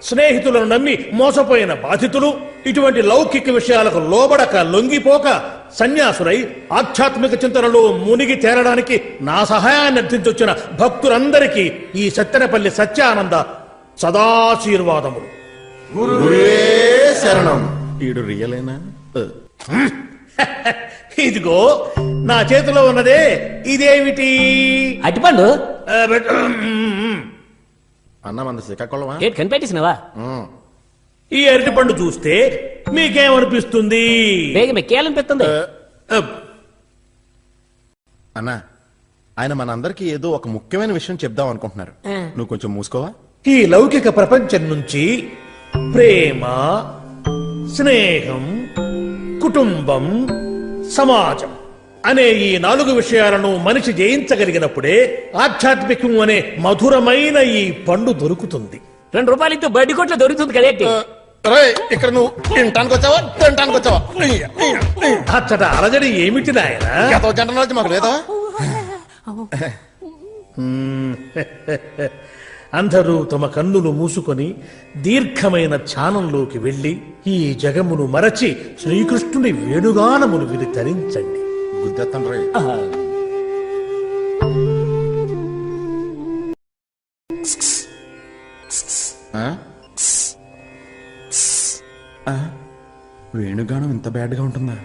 స్నేహితులను నమ్మి మోసపోయిన బాధితులు ఇటువంటి లౌకిక విషయాలకు లోబడక లొంగిపోక సన్యాసులై ఆధ్యాత్మిక చింతనలో మునిగి తేరడానికి నా సహాయాన్ని అర్థించొచ్చిన భక్తులందరికీ ఈ సత్తెనపల్లి సత్యానంద సదాశీర్వాదములు. శరణం. ఈడు రియలేనా? ఇదిగో నా చేతిలో ఉన్నదే ఇదేమిటి? అట్టిపండు అన్న మన శ్రీకాకుళమా? కనిపెట్టేసినవా? ఈ అరటిపండు చూస్తే మీకేమనిపిస్తుంది? వేగమే కేలనిపిస్తుంది. అన్న ఆయన మనందరికి ఏదో ఒక ముఖ్యమైన విషయం చెప్దాం అనుకుంటున్నారు. నువ్వు కొంచెం మూసుకోవా? ఈ లౌకిక ప్రపంచం నుంచి ప్రేమ, స్నేహం, కుటుంబం, సమాజం అనే ఈ 4 విషయాలను మనిషి జయించగలిగినప్పుడే ఆధ్యాత్మికం అనే మధురమైన ఈ పండు దొరుకుతుంది. 2 రూపాయలతో బడ్డీ కొట్లో దొరుకుతుంది కదేంటి? ఇక్కడ నువ్వు తినటానికి వచ్చావా తినటానికి వచ్చావా? అచ్చట అలజడి ఏమిటి నాయన? జంట నుంచి మాకు లేదా? అందరూ తమ కన్నులు మూసుకొని దీర్ఘమైన ధ్యానంలోకి వెళ్లి ఈ జగమును మరచి శ్రీకృష్ణుని వేణుగానమును విని తరించండి. గుద్దెత్తండ్రి. వేణుగానం ఇంత బ్యాడ్ గా ఉంటుందా?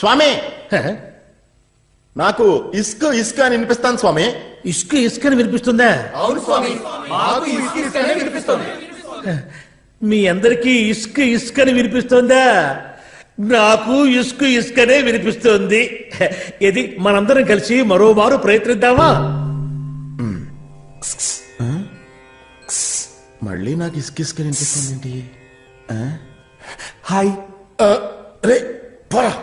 స్వామి నాకు ఇస్క్ ఇస్క్ అని వినిపిస్తాను స్వామి. ఇసుక ఇసుకని వినిపిస్తుందా? అవును స్వామి, మాకు ఇస్క్ ఇస్క్ అని వినిపిస్తుంది. మీ అందరికీ ఇసుక ఇసుకని వినిపిస్తోందా? నాకు ఇసుక ఇసుకనే వినిపిస్తోంది. ఇది మనందరం కలిసి మరోమారు ప్రయత్నిద్దామా? మళ్ళీ నాకు ఇస్క్ ఇస్క్ అని వినిపిస్తుంది ఏంటి? హాయ్. రే పోరా.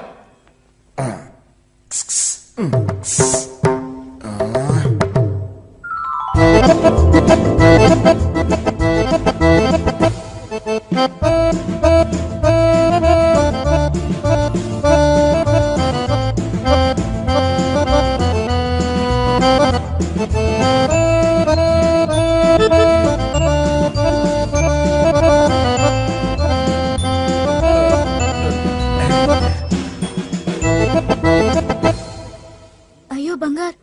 అయ్యో బంగార్,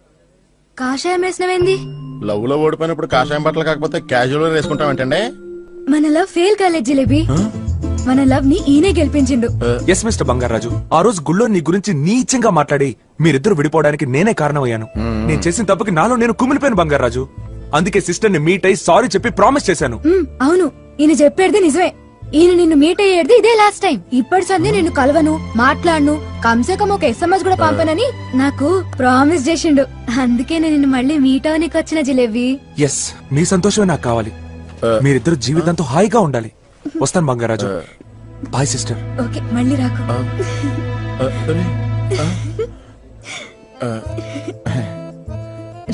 కాషాయం వేసినవేంది? లవ్ లో ఓడిపోయినప్పుడు కాషాయం బట్టలు కాకపోతే క్యాజువల్ వేసుకుంటామంటండి. మన లవ్ ఫెయిల్ కాలేదు జిలేబీ. మన లవ్ ని ఈయనే గెలిపించిండు. ఎస్ మిస్టర్ బంగారాజు, ఆ రోజు గుళ్ళో నీ గురించి నీచంగా మాట్లాడి మీరిద్దరు విడిపోవడానికి నేనే కారణమయ్యాను. నేను చేసిన తప్పుకి నాలో నేను కుమిలిపోయాను బంగారాజు. అందుకే సిస్టర్ ని మీట్ అయి సారీ చెప్పి ప్రామిస్ చేశాను. అవును, ఈయన చెప్పేది నిజమే. ఈయన నిన్ను మీట్ అయ్యేది ఇదే లాస్ట్ టైం. ఇప్పటి సంది నిన్ను కలవను, మాట్లాడను, కమ్సే కమ్ ఒక SMS కూడా పంపనని నాకు ప్రామిస్ చేసిండు. అందుకే నేను నిన్ను మళ్ళీ మీట్ అవనికి వచ్చిన జిలేబీ. ఎస్, మీ సంతోషమే నాకు కావాలి. మీరిద్దరు జీవితంతో హాయిగా ఉండాలి. వస్తాను బంగారాజు. Bye sister. ఓకే, మళ్ళీ రాకు.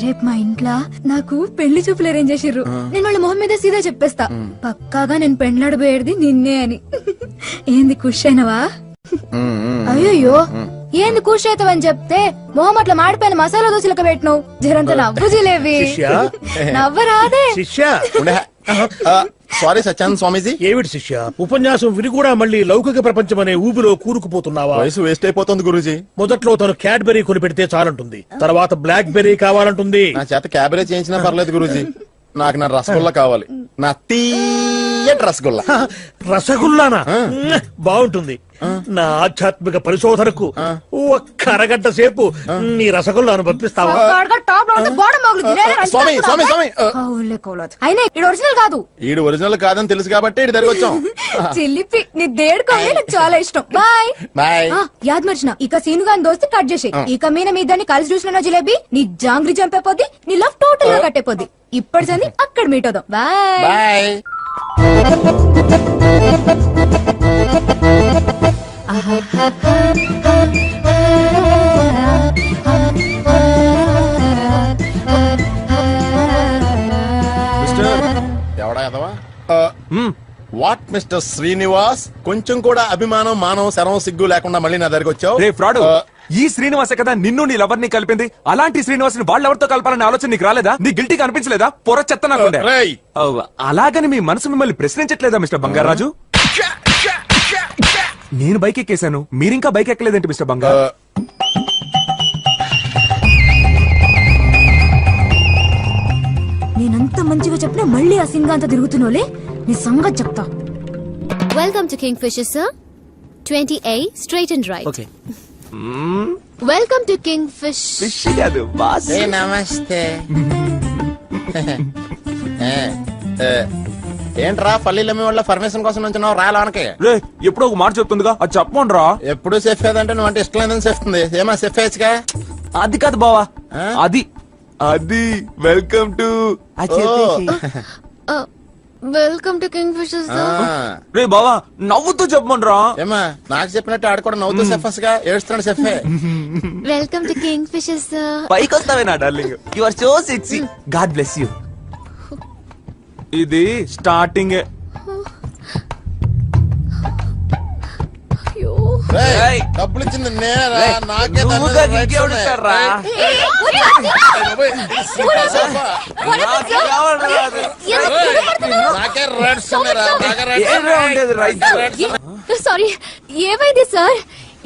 రేపు మా ఇంట్లో నాకు పెళ్లి చూపులు అరేంజ్ చేసిర్రు. నేను వాళ్ళ మొహం మీద సీదా చెప్పేస్తా, పక్కాగా నేను పెండ్లాడబోయేది నిన్నే అని. ఏంది ఖుష్ అయినవా? అయ్యో ఏంది ఖుష్ అవుతావని చెప్తే మొహం అట్లా మాడిపోయిన మసాలా దోశలకు పెట్టినావు. జరంత నవ్వు జిలేబీ. నవ్వరాదే సారీ సత్యానంద స్వామీజీ. ఏమిటి శిష్య, ఉపన్యాసం విని కూడా మళ్ళీ లౌకిక ప్రపంచం అనే ఊబిలో కూరుకుపోతున్నావా? వయసు వేస్ట్ అయిపోతుంది గురూజీ. మొదట్లో తను క్యాడ్బెరీ కొని పెడితే చాలంటుంది, తర్వాత బ్లాక్ బెర్రీ కావాలంటుంది. నా చేత క్యాబరేజ్ చేయించినా పర్లేదు గురూజీ. నాకు నా రసగుల్లా కావాలి, నా తీయటి రసగుల్లా. రసగుల్లానా? బాగుంటుంది. నా ఆధ్యాత్మిక పరిశోధనకు ఒక్క అరగంట సేపు నీ రసగుల్లాను పంపిస్తావా? స్వామి స్వామి స్వామి, అయినా ఇది ఒరిజినల్ కాదు. ఈడు ఒరిజినల్ కాదని తెలుసు కాబట్టి ఇటు దగ్గర వచ్చాం. చిల్లిపి నీ దేడుకోవాలి, నాకు చాలా ఇష్టం. Bye bye. యాద్ మర్చిన ఇక సీను గాని దోస్తి కట్ చేసి ఇక మీద మీ దాన్ని కలిసి చూసిన జిలేబీ నీ జాంగ్రీ చంపేపోద్ది, నీ లవ్ టోటల్ గా కట్టేపోద్ది. ఇప్పటి సంది అక్కడ మీట్ అవుదాం. Bye bye. ఎవడా ఎదవా? వాట్ మిస్టర్ శ్రీనివాస్, కొంచెం కూడా అభిమానం, మానవ శరం, సిగ్గు లేకుండా మళ్ళీ నా దగ్గరికి వచ్చావు? రే ఫ్రాడ్, ఈ శ్రీనివాసే కదా నిన్ను నీ లవర్ని కలిపింది. అలాంటి శ్రీనివాసుని వాళ్ళెవరితో కలపాలనే ఆలోచన నీకు రాలేదా? నీ గిల్టీగా అనిపించలేదా? పొర చెత్త నాకుండే. రేయ్. అలాగని మీ మనసు మిమ్మల్ని ప్రశ్నించట్లేదా మిస్టర్ బంగారాజు? నేను బైక్ ఎక్కేశాను, మీరింకా బైక్ ఎక్కలేదేంటి మిస్టర్ బంగారు? నేనంత మంచిగా చెప్పినా మళ్ళీ ఆ సింగ అంత తిరుగుతున్నావులే, నీ సంగతి చెప్తా. Welcome to Kingfisher, sir. 20A, straight and right. Okay Welcome to Kingfish. Fish కాదు, బాస్. నమస్తే. ఏంట్రా పల్లీలమ్మి వాళ్ళ పర్మిషన్ కోసం నుంచున్నావు రా లోనకి. రే ఎప్పుడో ఒక మాట చెప్తుందిగా, అది చెప్పండి రా. ఎప్పుడు సెఫ్ ఏదంటే నువ్వు అంటే ఇష్టం లేదని చెప్తుంది. ఏమా సెఫ్ వేయచ్చుగా. అది కాదు బావా, అది అది welcome to. Welcome to Kingfisher, sir. రే బావా నవ్వుతూ చెప్పమని రా. ఏమా నాకు చెప్పినట్టు ఆడు కూడా నవ్వుతూ సెఫస్ గా ఏడుస్తున్నాడు సెఫే. Welcome to Kingfisher, sir. పైకి వస్తావే నా darling, you are so sexy. God bless you. ఇది స్టార్టింగ్. అయ్యో. రేయ్, డబ్బులు ఇచ్చింది నేరా, నాకే దాని మీద rights ఉన్నాయి. నాకే rights ఉన్నాయిరా, నాకే rights ఉన్నాయి. సారీ, ఏమైంది సార్?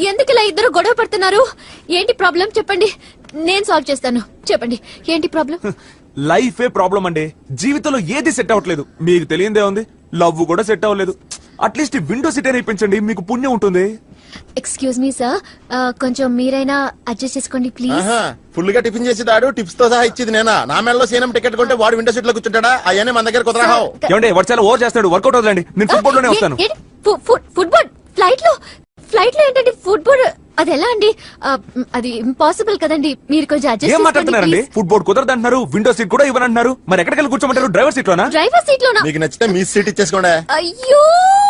ఎందుకు ఇలా ఇద్దరు గొడవ పడుతున్నారు? ఏంటి ప్రాబ్లం చెప్పండి, నేను సాల్వ్ చేస్తాను. చెప్పండి ఏంటి ప్రాబ్లం? లైఫ్ ఏ ప్రాబ్లం అండి. జీవితంలో ఏది సెట్ అవ్వట్లేదు. మీకు తెలియందే ఉంది, లవ్ కూడా సెట్ అవ్వలేదు. అట్లీస్ట్ విండో సీట్ అయినా ఇప్పించండి, మీకు పుణ్యం ఉంటుంది. ఎక్స్క్యూజ్ మీ సార్, కొంచెం మీరైనా అడ్జస్ట్ చేసుకోండి ప్లీజ్. ఫుల్ గా టిఫిన్ చేసి దాడు, టిప్స్ తో సహా ఇచ్చింది నేనా. నా మెడలో సీనం టికెట్ కొంటే వాడు విండో సీట్ లో కూర్చుంటాడా? అవన్నీ మన దగ్గర కుదరహావు. ఏమంటే వాడు చాలా ఓవర్ చేస్తాడు. వర్కౌట్ అవుతుందండి, నేను ఫుట్బాల్ లోనే వస్తాను. ఫుట్బాల్ ఫ్లైట్ లో ఏంటండి ఫుట్బాల్? అది ఎలా అండి? అది ఇంపాసిబుల్ కదండి. మీరు కొంచెం ఏం అడ్జస్ట్ మాట్లాడుతున్నారండి? ఫుట్బాల్ కుదరదు అంటున్నారు, విండో సీట్ కూడా ఇవ్వనంటున్నారు. మరి ఎక్కడికి కూర్చోమంటారు? డ్రైవర్ సీట్ లోనా? డ్రైవర్ సీట్ లోనా? మీకు నచ్చితే మీ సీట్ ఇచ్చేసుకోండి. అయ్యో,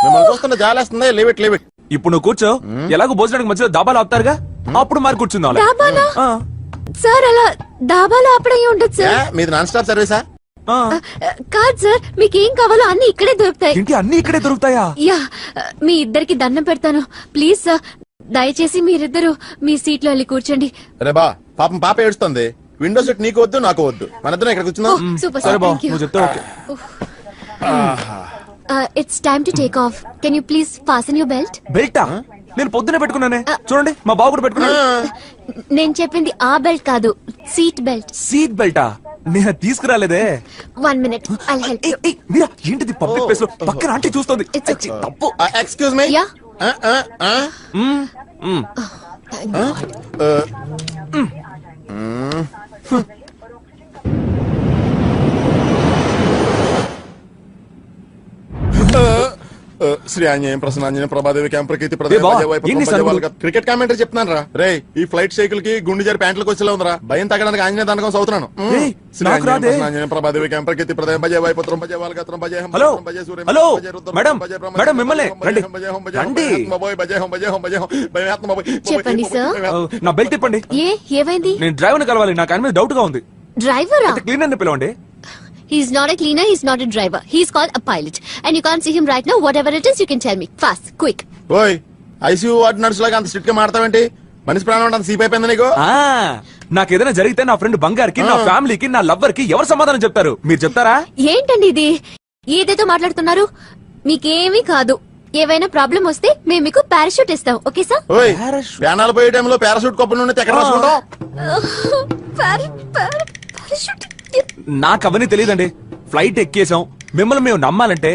మిమ్మల్ని చూస్తున్న జాలేస్తుంది. Leave it leave it. ఇప్పుడు నువ్వు కూర్చో, ఎలాగో భోజనానికి మధ్యలో దాబాలు ఆపుతారుగా, అప్పుడు మరి కూర్చుందాం. డాబాలా? సార్ అలా డాబాలో ఆపడం ఉండదు సార్. మీది నాన్ స్టాప్ సర్వీసా? కాదు సార్, మీకు ఏం కావాలో అన్ని ఇక్కడే దొరుకుతాయి. ఏంటి అన్ని ఇక్కడే దొరుకుతాయా? యా, మీ ఇద్దరికి దండం పెడతాను ప్లీజ్ సార్. దయచేసి మీరిద్దరు మీ సీట్ లో వెళ్ళి కూర్చోండి. అరే బా, పాపం పాప ఏడుస్తుంది. విండో సీట్ నీకు వద్దు, నాకు వద్దు. మన ఇద్దరం ఇక్కడ కూర్చుందాం. సూపర్ సరే సార్, బావ, థ్యాంక్ యూ. నువ్వు చెప్తే okay. It's time to take off. Can you please fasten your belt? బెల్టా? నేను పొద్దునే పెట్టుకున్నానే, చూడండి మా బాబు కూడా పెట్టుకున్నాడు. నేను చెప్పింది ఆ బెల్ట్ కాదు, సీట్ బెల్ట్. సీట్ బెల్టా? నేను తీసుకురాలేదే. 1 minute, I'll help you. మీరా ఏంటిది పబ్లిక్ ప్లేస్ లో పక్కన ఆంటీ చూస్తుంది? It's okay. తప్పు. Excuse me. Yeah. Thank God. Sri ఆంజనేయం ప్రసన్నాంజనేయం ప్రభాదేవి క్యాంప్రకీర్తి ఏ బావ, ఏంటి సరుకులు? క్రికెట్ కామెంటరీ చెప్తున్నాను రా. రే, ఈ ఫ్లైట్ సైకిల్ కి గుండె జారి ప్యాంట్లకు వచ్చేలా ఉందిరా. భయం తగ్గడానికి ఆంజనేయ దండకం చదువుతున్నాను. ఏయ్, నాకు రాదే. ప్రభాదేవి క్యాంప్రకీర్తి ప్రదే భజే వైపుత్రం భజే వాల్గత్రం భజే హం హలో, భజే సూర్యం హలో, భజే రుద్రం మేడం, భజే బ్రహ్మ మేడం, మిమ్మల్ని రండి. రండి. చెప్పండి, సార్. నా బెల్ట్ ఇప్పండి. ఏమైంది? నేను డ్రైవర్ ని కలవాలి, నాకు ఆయన మీద డౌట్ గా ఉంది. డ్రైవరా? క్లీనర్ ని పిలవండి. He's not a cleaner, he's not a driver. He's called a pilot. And you can't see him right now. Whatever it is, you can tell me. Fast, quick. ఓయ్, ఐసీయూ వార్డ్ నర్స్ లాగా అంత strict గా మాడతావేంటి? మనిషి ప్రాణం అంత సీప్ అయిపోయింది నీకు. నాకు ఏదైనా జరిగితే నా ఫ్రెండ్ బంగారికి, నా ఫ్యామిలీకి, నా లవ్వర్ కి ఎవరు సమాధానం చెప్తారు? మీరు చెప్తారా? ఏంటండి ఇది? ఏదేదో మాట్లాడుతున్నారు? మీకేమీ కాదు. ఏవైనా ప్రాబ్లం వస్తే మేము మీకు పారాషూట్ ఇస్తాం. Okay sir? ఓయ్, ప్యానాలు పోయే టైంలో పారాషూట్ కప్పుల నుండి ఎక్కడ రాసుకుంటాం? పారాషూట్? నాకు అవన్నీ తెలియదండి. ఫ్లైట్ ఎక్కేసాం, మిమ్మల్ని మేము నమ్మాలంటే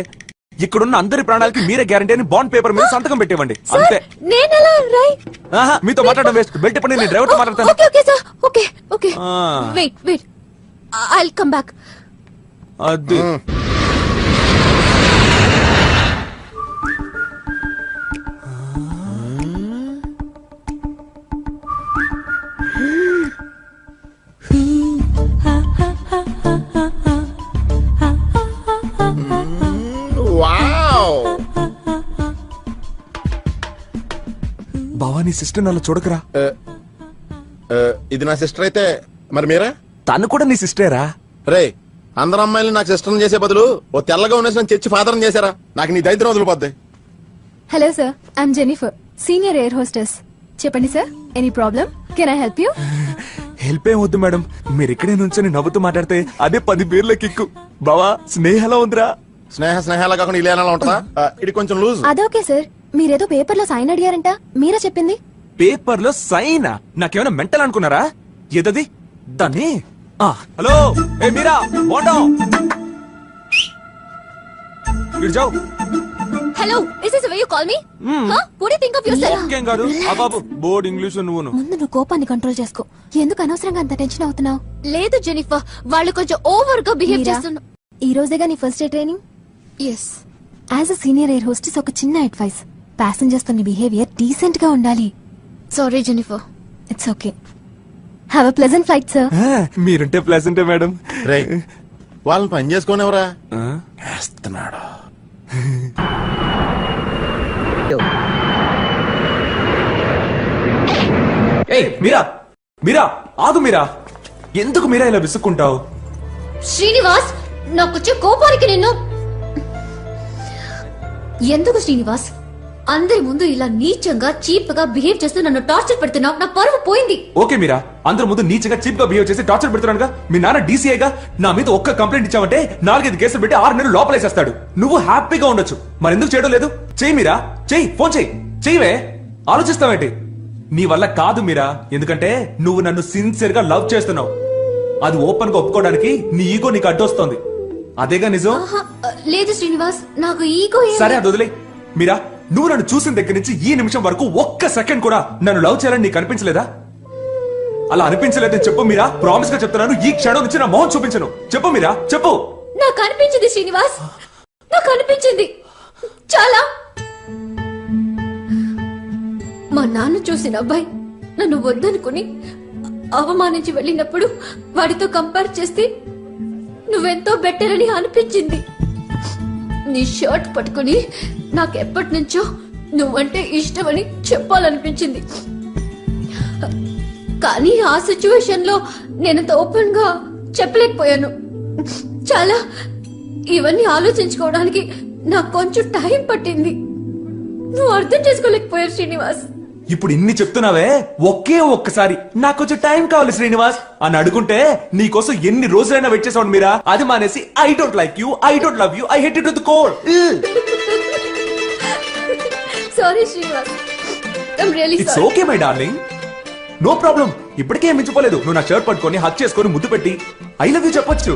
ఇక్కడున్న అందరి ప్రాణాలకి మీరే గ్యారంటీ అని బాండ్ పేపర్ మీద సంతకం పెట్టివ్వండి, అంతే. నేనెలా రై? మీతో మాట్లాడడం వేస్ట్. బెల్ట్ ఇప్పండి, నేను డ్రైవర్ తో మాట్లాడతాను. Okay okay sir, okay okay. Wait, I'll come back. అది బావా, నీ సిస్టర్ నన్ను చూడకరా. ఇది నా సిస్టర్ అయితే మరి మీరా? తను కూడా నీ సిస్టరేరా? రే, అందరు అమ్మాయిలు నాకు సిస్టర్ చేసే బదులు ఓ తెల్లగా ఉన్నసి చర్చి ఫాదర్ చేశారా? నాకు నీ దైత్రం వదిలిపోద్ది. Hello sir, I'm Jennifer, senior air hostess. చెప్పండి sir. Any problem? Can I help you? Help ఏం వద్దు మేడం, మీరు ఇక్కడే నుంచొని నవ్వుతూ మాట్లాడితే అదే 10 బీర్ల కిక్కు. బావా స్నేహలా ఉందిరా. స్నేహాలా కాకుండా ఇలియానాలా ఉంటుందా? ఇది కొంచెం లూజ్. అదోకే సార్. మీరేదో పేపర్ లో సైన్ అడిగారంట, మీరా చెప్పింది? పేపర్ లో సైనా? నాకేమైనా మెంటల్ అనుకున్నారా? ఏదది దాన్ని? హలో ఏ మీరా బోండం ఇటు జావ్. Hello, is this way you call me? What do you think of yourself? ఇంకేం కాదు. ఆ బాబు బోర్డ్ ఇంగ్లీష్ నువ్వును. ముందు నువ్వు కోపాన్ని కంట్రోల్ చేసుకో. ఎందుకు అనవసరంగా అంత టెన్షన్ అవుతున్నావు? లేదు జెనిఫర్, వాళ్ళు కొంచెం ఓవర్ గా బిహేవ్ మీరా? చేస్తున్నారు. ఈ రోజేగా నీ first day training. Yes. As a senior air hostess ఒక చిన్న అడ్వైస్, ప్యాసింజర్స్ తో నీ బిహేవియర్ డీసెంట్ గా ఉండాలి. Sorry Jennifer. It's okay. Have a pleasant flight sir. మీరుంటే ప్లెజెంటే మేడం. రే వాళ్ళని పని చేసుకోనివరా వేస్తున్నాడు. ఏయ్ మీరా, మీరా ఆగు. మీరా ఎందుకు మీరా ఇలా విసుక్కుంటావు? శ్రీనివాస్, నాకొచ్చే కోపానికి నిన్ను ఎందుకు శ్రీనివాస్ అందరి ముందు ఇలా నీచంగా చీప్ గా బిహేవ్ చేస్తూ నన్ను టార్చర్ పెడుతున్నావు? నా పరువు పోయింది. ఓకే మీరా, అందరి ముందు నీచగా చీప్ గా బిహేవ్ చేసి టార్చర్ పెడుతున్నానుగా. మీ నాన్న డీసీఐగా నా మీద ఒక్క కంప్లైంట్ ఇచ్చావంటే 4-5 కేసులు పెట్టి 6 నెలలు లోపలేసేస్తాడు. నువ్వు హ్యాపీగా ఉండొచ్చు, మరెందుకు చేయడం లేదు? చెయ్యి మీరా, చెయ్యి, ఫోన్ చెయ్యి. చెయ్యవే, ఆలోచిస్తావేంటి? నీ వల్ల కాదు మీరా, ఎందుకంటే నువ్వు నన్ను సిన్సియర్ గా లవ్ చేస్తున్నావు. అది ఓపెన్ గా ఒప్పుకోవడానికి నీ ఈగో నీకు అడ్డొస్తోంది. అదేగా నిజం. లేదు శ్రీనివాస్, నాకు ఈగో సరే అది వదిలే. మీరా, నువ్వు నన్ను చూసిన దగ్గర నుంచి ఈ నిమిషం వరకు ఒక్క సెకండ్ కూడా నన్ను లవ్ చేయాలని నీకు అనిపించలేదా? అలా అనిపించలేదని చెప్పు మీరా. ప్రామిస్ గా చెప్తున్నాను, ఈ క్షణం నుంచి నా మొహం చూపించను. చెప్పు మీరా, చెప్పు. నాకు అనిపించింది శ్రీనివాస్, నాకు అనిపించింది చాలా. మా నాన్న చూసిన అబ్బాయి నన్ను వద్దనుకుని అవమానించి వెళ్ళినప్పుడు వాడితో కంపేర్ చేస్తే నువ్వెంతో బెటర్ అని అనిపించింది. నీ షర్ట్ పట్టుకుని నాకెప్పటి నుంచో నువ్వంటే ఇష్టమని చెప్పాలనిపించింది. కానీ ఆ సిచ్యువేషన్ లో నేనంత ఓపెన్ గా చెప్పలేకపోయాను. చాలా ఇవన్నీ ఆలోచించుకోవడానికి నాకు కొంచెం టైం పట్టింది. నువ్వు అర్థం చేసుకోలేకపోయావు శ్రీనివాస్. ఇప్పుడు ఇన్ని చెప్తున్నావే, ఒకే ఒక్కసారి నాకు కొంచెం టైం కావాలి శ్రీనివాస్ అని అడుగుంటే నీకోసం ఎన్ని రోజులైనా వెయిట్ చేసావు మీరా. అది మానేసి I don't like you, I don't love you, I hate it with core. Sorry Srinivas, I'm really it's sorry. Okay my darling, no problem. ఇప్పటికే మించిపోలేదు. నువ్వు నా షర్ట్ పట్టుకొని హక్ చేసుకొని ముద్దు పెట్టి ఐ లవ్ యూ చెప్పొచ్చు.